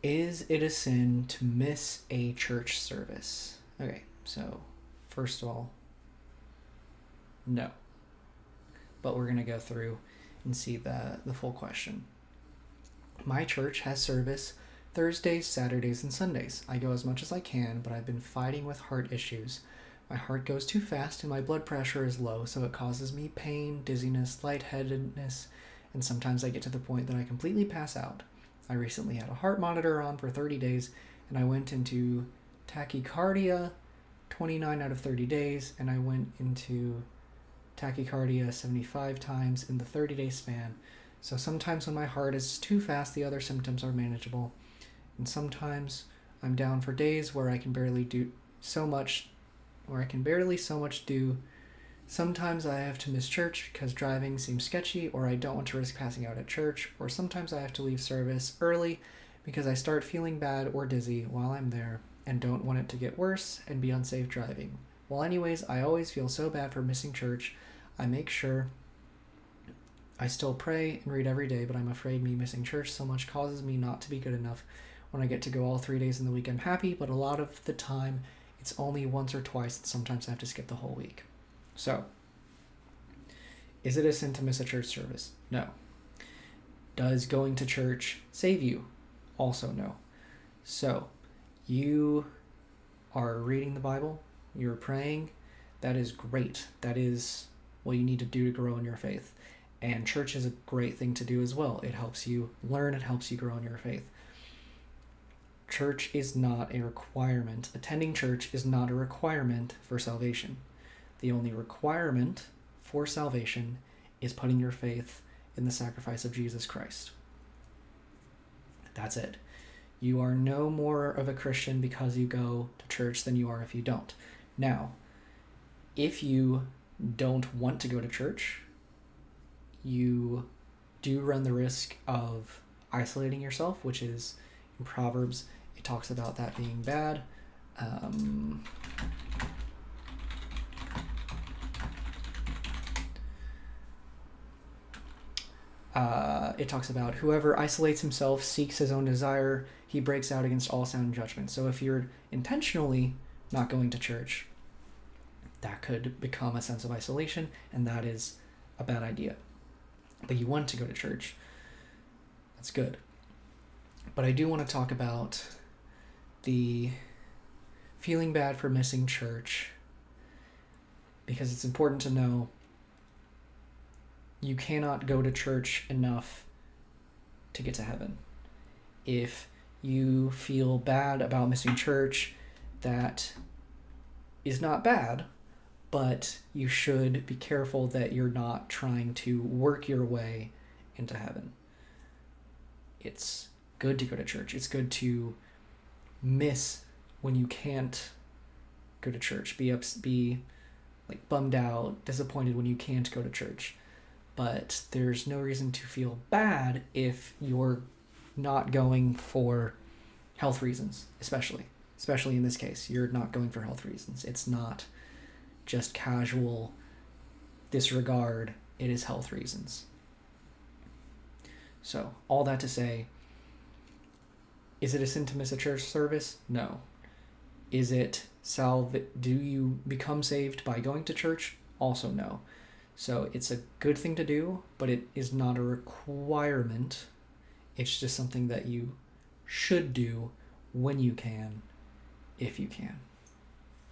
Is it a sin to miss a church service? Okay, so first of all, no. But we're going to go through and see the full question. My church has service Thursdays, Saturdays, and Sundays. I go as much as I can, but I've been fighting with heart issues. My heart goes too fast and my blood pressure is low, so it causes me pain, dizziness, lightheadedness, and sometimes I get to the point that I completely pass out. I recently had a heart monitor on for 30 days, and I went into tachycardia 29 out of 30 days, and I went into tachycardia 75 times in the 30-day span. So sometimes when my heart is too fast, the other symptoms are manageable. And sometimes I'm down for days where I can barely do so much do. Sometimes I have to miss church because driving seems sketchy, or I don't want to risk passing out at church, or sometimes I have to leave service early because I start feeling bad or dizzy while I'm there and don't want it to get worse and be unsafe driving. Well, anyways, I always feel so bad for missing church. I make sure I still pray and read every day, but I'm afraid me missing church so much causes me not to be good enough. When I get to go all 3 days in the week, I'm happy, but a lot of the time it's only once or twice, and sometimes I have to skip the whole week. So, is it a sin to miss a church service? No. Does going to church save you? Also no. So, you are reading the Bible, you're praying, that is great. That is what you need to do to grow in your faith. And church is a great thing to do as well. It helps you learn, it helps you grow in your faith. Church is not a requirement. Attending church is not a requirement for salvation. The only requirement for salvation is putting your faith in the sacrifice of Jesus Christ. That's it. You are no more of a Christian because you go to church than you are if you don't. Now, if you don't want to go to church, you do run the risk of isolating yourself, which is in Proverbs, it talks about that being bad. It talks about whoever isolates himself seeks his own desire, he breaks out against all sound judgment. So if you're intentionally not going to church, that could become a sense of isolation, and that is a bad idea. But you want to go to church, that's good. But I do want to talk about the feeling bad for missing church, because it's important to know you cannot go to church enough to get to heaven. If you feel bad about missing church, that is not bad, but you should be careful that you're not trying to work your way into heaven. It's good to go to church. It's good to miss when you can't go to church. Be like bummed out, disappointed when you can't go to church. But there's no reason to feel bad if you're not going for health reasons, especially in this case. You're not going for health reasons. It's not just casual disregard. It is health reasons. So, all that to say, is it a sin to miss a church service? No. Is it do you become saved by going to church? Also no. So it's a good thing to do, but it is not a requirement. It's just something that you should do when you can, if you can.